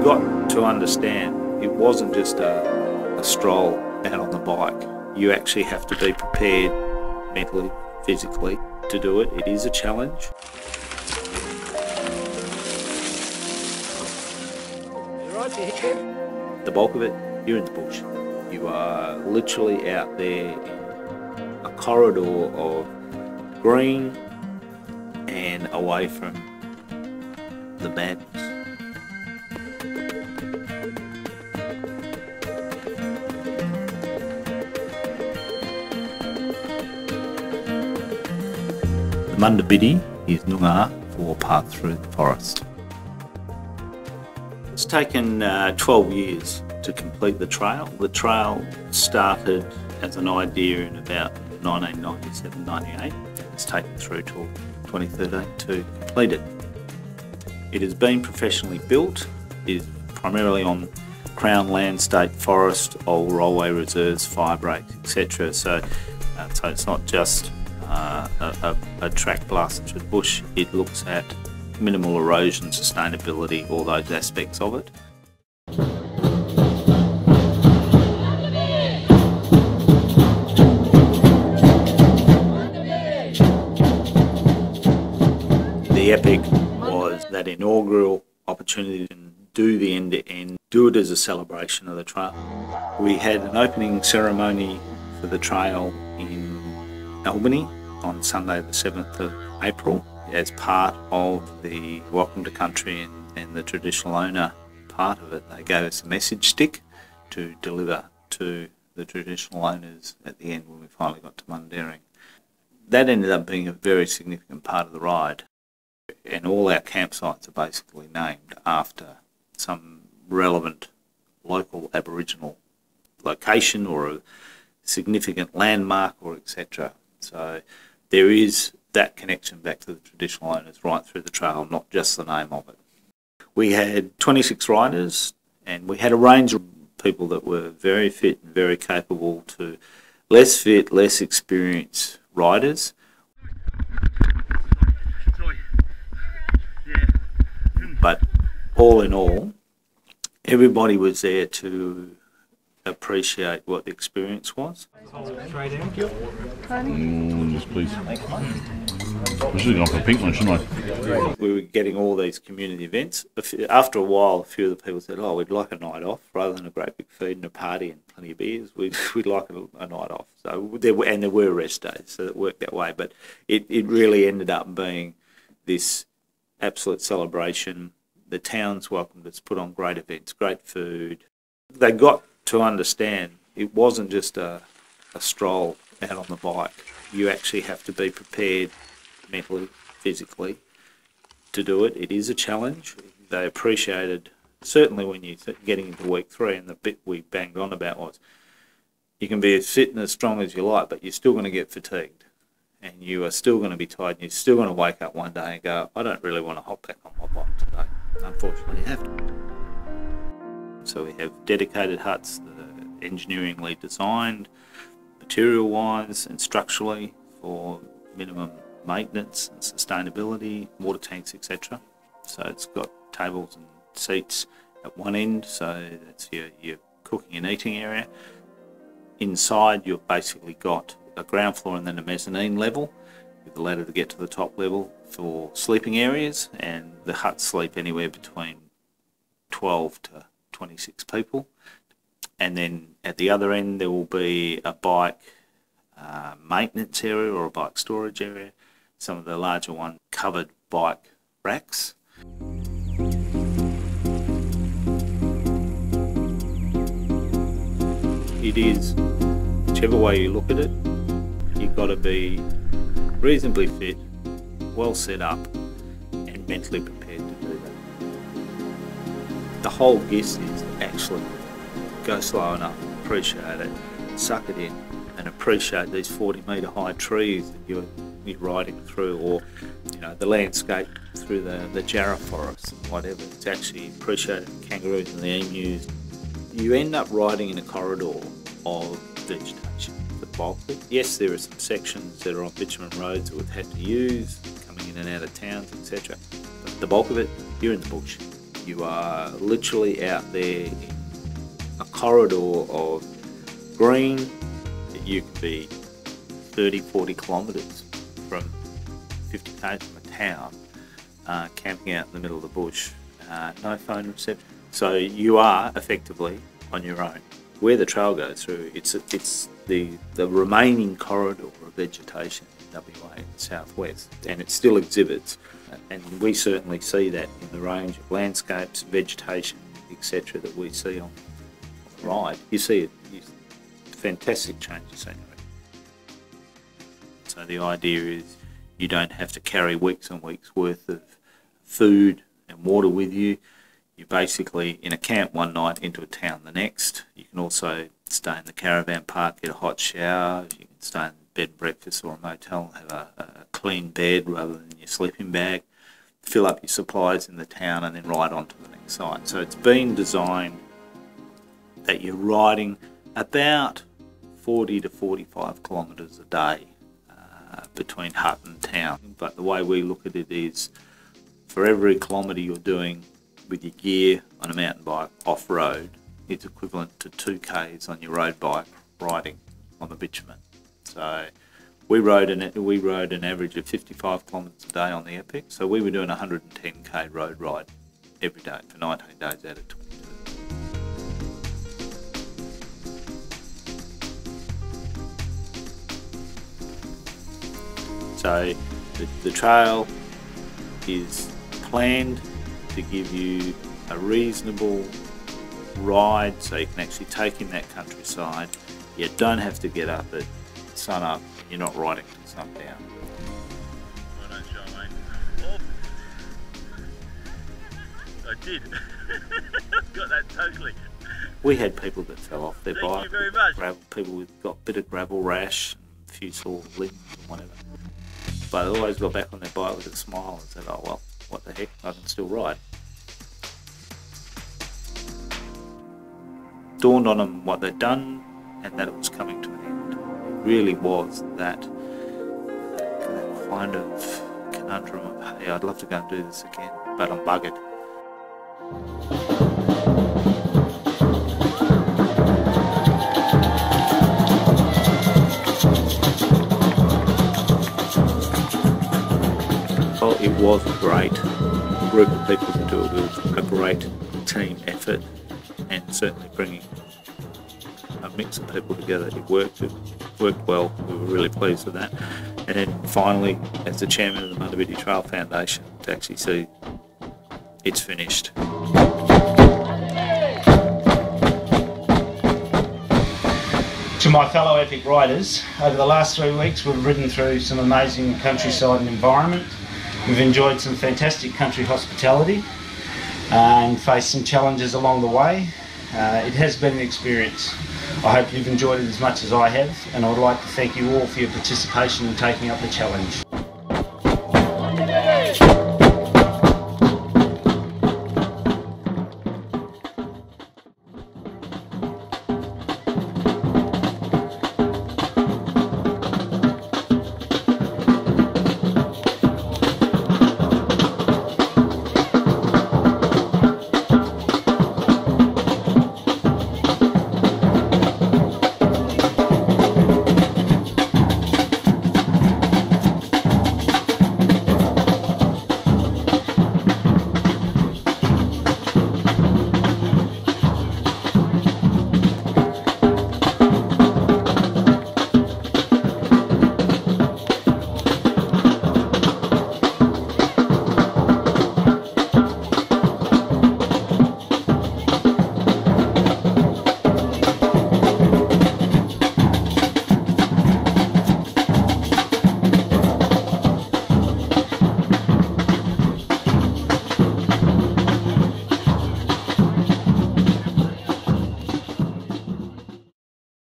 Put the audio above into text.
got to understand it wasn't just a stroll out on the bike. You actually have to be prepared mentally, physically to do it. It is a challenge. The bulk of it, you're in the bush. You are literally out there in a corridor of green and away from the madness. The Munda Biddi is Inaugural for path through the forest. It's taken 12 years to complete the trail. The trail started as an idea in about 1997-98. It's taken through till 2013 to complete it. It has been professionally built. It is primarily on Crown land, state forest, old railway reserves, fire breaks, etc. So it's not just a track blasted through the bush. It looks at minimal erosion, sustainability, all those aspects of it. The epic was that inaugural opportunity to do the end-to-end, do it as a celebration of the trail. We had an opening ceremony for the trail in Albany on Sunday the 7th of April as part of the Welcome to Country and the traditional owner part of it. They gave us a message stick to deliver to the traditional owners at the end when we finally got to Mundaring. That ended up being a very significant part of the ride. And all our campsites are basically named after some relevant local Aboriginal location or a significant landmark or etc. So there is that connection back to the traditional owners right through the trail, not just the name of it. We had 26 riders and we had a range of people that were very fit and very capable to less fit, less experienced riders. But all in all, everybody was there to appreciate what the experience was. Yes, please. I should have gone for a pink one, shouldn't I? We were getting all these community events. After a while, a few of the people said, "Oh, we'd like a night off rather than a great big feed and a party and plenty of beers. We'd like a night off." So there were rest days, so it worked that way. But it really ended up being this absolute celebration. The town's welcomed us, put on great events, great food. They got to understand it wasn't just a stroll out on the bike. You actually have to be prepared mentally, physically to do it. It is a challenge. They appreciated, certainly when you're getting into week 3, and the bit we banged on about was you can be as fit and as strong as you like, but you're still going to get fatigued. And you are still going to be tired, and you're still going to wake up one day and go, I don't really want to hop back on my bike today. Unfortunately, you have to. So we have dedicated huts that are engineeringly designed, material-wise and structurally for minimum maintenance and sustainability, water tanks, etc. So it's got tables and seats at one end, so that's your cooking and eating area. Inside, you've basically got a ground floor and then a mezzanine level with a ladder to get to the top level for sleeping areas, and the huts sleep anywhere between 12 to 26 people. And then at the other end there will be a bike maintenance area or a bike storage area. Some of the larger ones covered bike racks. It is, whichever way you look at it, you've got to be reasonably fit, well set up and mentally prepared to do that. The whole gist is actually go slow enough, appreciate it, suck it in and appreciate these 40-metre high trees that you're riding through, or the landscape through the jarrah forest and whatever. It's actually appreciating the kangaroos and the emus. You end up riding in a corridor of vegetation. The bulk of it. Yes, there are some sections that are on bitumen roads that we've had to use, coming in and out of towns, etc. But the bulk of it, you're in the bush. You are literally out there in a corridor of green. You can be 30, 40 kilometres from 50 km from a town, camping out in the middle of the bush, no phone reception. So you are effectively on your own. Where the trail goes through, it's the remaining corridor of vegetation in WA in the southwest, and it still exhibits, and we certainly see that in the range of landscapes, vegetation, etc. that we see on the ride. You see it, fantastic change of scenery. So the idea is you don't have to carry weeks and weeks worth of food and water with you. You're basically in a camp one night, into a town the next. You can also stay in the caravan park, get a hot shower. You can stay in bed and breakfast or a motel and have a clean bed rather than your sleeping bag. Fill up your supplies in the town and then ride on to the next site. So it's been designed that you're riding about 40 to 45 kilometres a day between hut and town. But the way we look at it is, for every kilometre you're doing with your gear on a mountain bike off-road, it's equivalent to 2Ks on your road bike riding on the bitumen. So we rode an average of 55 kilometres a day on the Epic, so we were doing a 110k road ride every day for 19 days out of 22. So the trail is planned to give you a reasonable ride, so you can actually take in that countryside. You don't have to get up at sun up, you're not riding till sundown. Well done, Charmaine. Oh, I did. Got that totally. We had people that fell off their bike. Thank you very much. People with got a bit of gravel rash, a few sore limbs and whatever. But they always got back on their bike with a smile and said, oh well, what the heck, I can still ride. Dawned on them what they'd done and that it was coming to an end. It really was that kind of conundrum of, hey, I'd love to go and do this again, but I'm buggered. Well, it was a great group of people to do it with, a great team effort, and certainly bringing a mix of people together. It worked well. We were really pleased with that. And then finally, as the chairman of the Munda Biddi Trail Foundation, to actually see it's finished. To my fellow epic riders, over the last 3 weeks we've ridden through some amazing countryside and environment. We've enjoyed some fantastic country hospitality and faced some challenges along the way. It has been an experience. I hope you've enjoyed it as much as I have, and I would like to thank you all for your participation in taking up the challenge.